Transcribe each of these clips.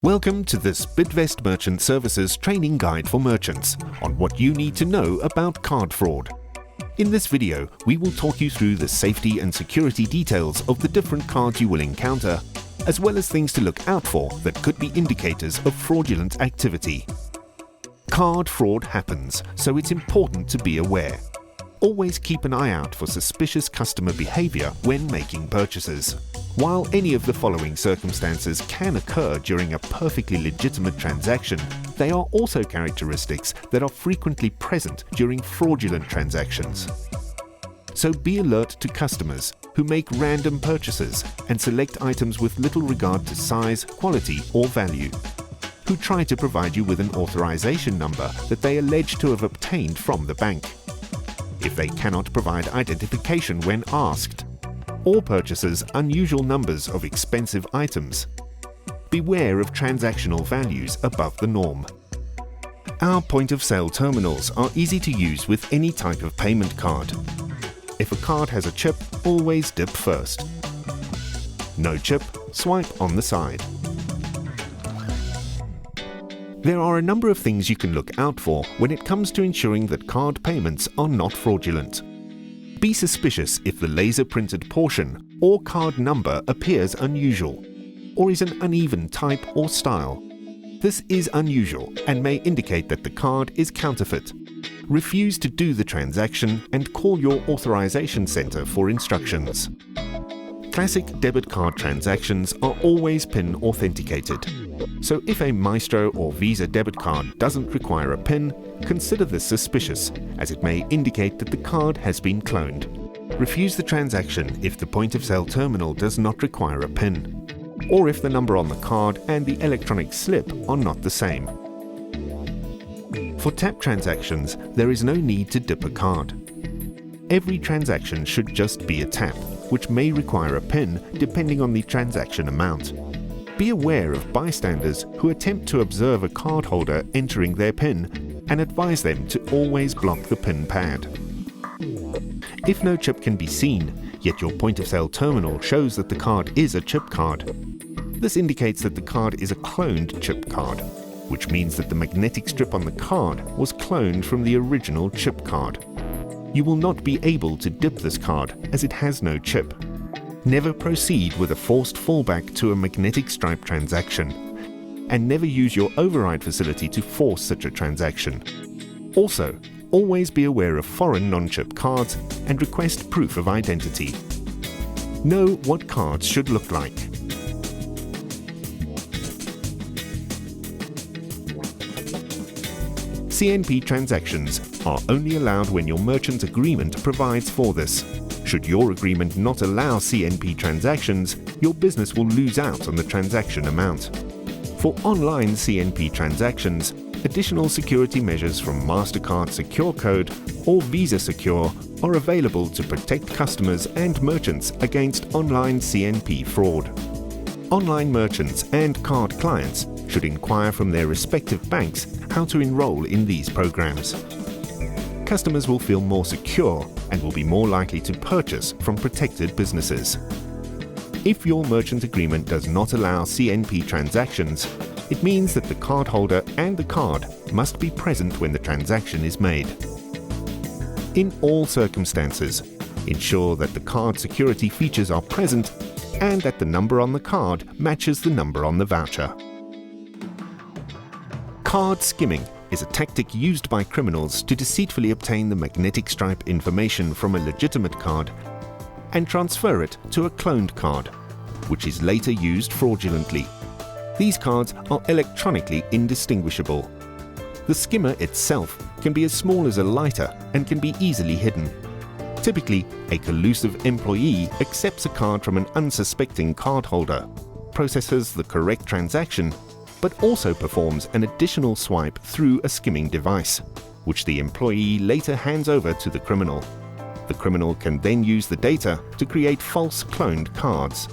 Welcome to this Bidvest Merchant Services training guide for merchants on what you need to know about card fraud. In this video, we will talk you through the safety and security details of the different cards you will encounter, as well as things to look out for that could be indicators of fraudulent activity. Card fraud happens, so it's important to be aware. Always keep an eye out for suspicious customer behavior when making purchases. While any of the following circumstances can occur during a perfectly legitimate transaction, they are also characteristics that are frequently present during fraudulent transactions. So be alert to customers who make random purchases and select items with little regard to size, quality, or value, who try to provide you with an authorization number that they allege to have obtained from the bank, if they cannot provide identification when asked, or purchases unusual numbers of expensive items. Beware of transactional values above the norm. Our point-of-sale terminals are easy to use with any type of payment card. If a card has a chip, always dip first. No chip, swipe on the side. There are a number of things you can look out for when it comes to ensuring that card payments are not fraudulent. Be suspicious if the laser-printed portion or card number appears unusual, or is an uneven type or style. This is unusual and may indicate that the card is counterfeit. Refuse to do the transaction and call your authorization center for instructions. Classic debit card transactions are always PIN authenticated. So if a Maestro or Visa debit card doesn't require a PIN, consider this suspicious, as it may indicate that the card has been cloned. Refuse the transaction if the point-of-sale terminal does not require a PIN, or if the number on the card and the electronic slip are not the same. For tap transactions, there is no need to dip a card. Every transaction should just be a tap, which may require a PIN depending on the transaction amount. Be aware of bystanders who attempt to observe a cardholder entering their PIN and advise them to always block the PIN pad. If no chip can be seen, yet your point-of-sale terminal shows that the card is a chip card, this indicates that the card is a cloned chip card, which means that the magnetic strip on the card was cloned from the original chip card. You will not be able to dip this card as it has no chip. Never proceed with a forced fallback to a magnetic stripe transaction, and never use your override facility to force such a transaction. Also, always be aware of foreign non-chip cards and request proof of identity. Know what cards should look like. CNP transactions are only allowed when your merchant agreement provides for this. Should your agreement not allow CNP transactions, your business will lose out on the transaction amount. For online CNP transactions, additional security measures from MasterCard Secure Code or Visa Secure are available to protect customers and merchants against online CNP fraud. Online merchants and card clients should inquire from their respective banks how to enroll in these programs. Customers will feel more secure and will be more likely to purchase from protected businesses. If your merchant agreement does not allow CNP transactions, it means that the cardholder and the card must be present when the transaction is made. In all circumstances, ensure that the card security features are present and that the number on the card matches the number on the voucher. Card skimming is a tactic used by criminals to deceitfully obtain the magnetic stripe information from a legitimate card and transfer it to a cloned card, which is later used fraudulently. These cards are electronically indistinguishable. The skimmer itself can be as small as a lighter and can be easily hidden. Typically, a collusive employee accepts a card from an unsuspecting cardholder, processes the correct transaction, but also performs an additional swipe through a skimming device, which the employee later hands over to the criminal. The criminal can then use the data to create false cloned cards.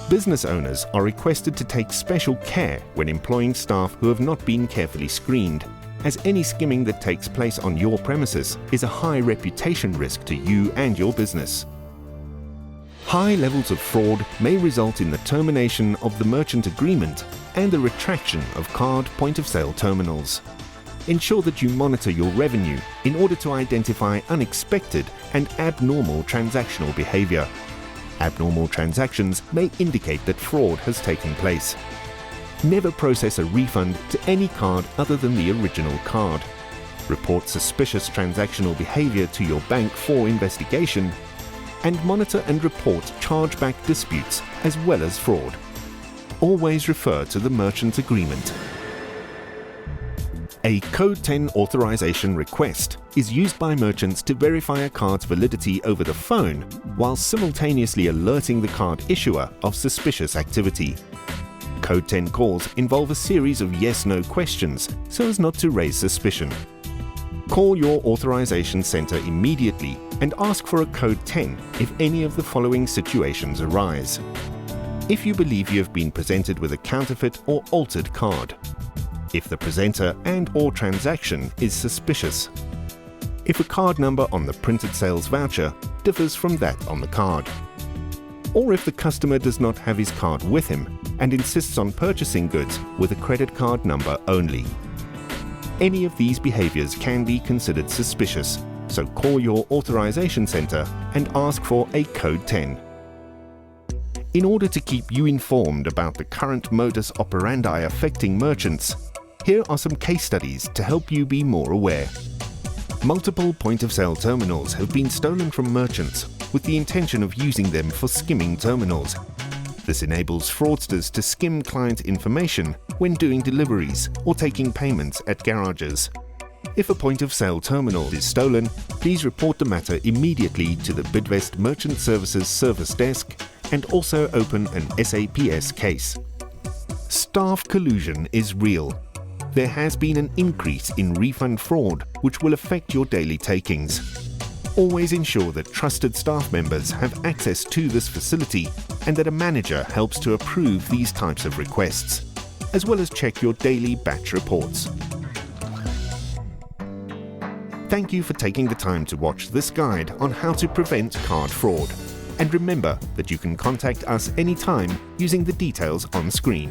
Business owners are requested to take special care when employing staff who have not been carefully screened, as any skimming that takes place on your premises is a high reputation risk to you and your business. High levels of fraud may result in the termination of the merchant agreement and the retraction of card point-of-sale terminals. Ensure that you monitor your revenue in order to identify unexpected and abnormal transactional behavior. Abnormal transactions may indicate that fraud has taken place. Never process a refund to any card other than the original card. Report suspicious transactional behavior to your bank for investigation, and monitor and report chargeback disputes as well as fraud. Always refer to the merchant agreement. A Code 10 authorization request is used by merchants to verify a card's validity over the phone while simultaneously alerting the card issuer of suspicious activity. Code 10 calls involve a series of yes-no questions so as not to raise suspicion. Call your authorization center immediately and ask for a Code 10 if any of the following situations arise. If you believe you have been presented with a counterfeit or altered card. If the presenter and/or transaction is suspicious. If a card number on the printed sales voucher differs from that on the card. Or if the customer does not have his card with him and insists on purchasing goods with a credit card number only. Any of these behaviors can be considered suspicious, so call your authorization center and ask for a Code 10. In order to keep you informed about the current modus operandi affecting merchants, here are some case studies to help you be more aware. Multiple point-of-sale terminals have been stolen from merchants with the intention of using them for skimming terminals. This enables fraudsters to skim client information when doing deliveries or taking payments at garages. If a point-of-sale terminal is stolen, please report the matter immediately to the Bidvest Merchant Services Service Desk and also open an SAPS case. Staff collusion is real. There has been an increase in refund fraud which will affect your daily takings. Always ensure that trusted staff members have access to this facility and that a manager helps to approve these types of requests, as well as check your daily batch reports. Thank you for taking the time to watch this guide on how to prevent card fraud. And remember that you can contact us anytime using the details on screen.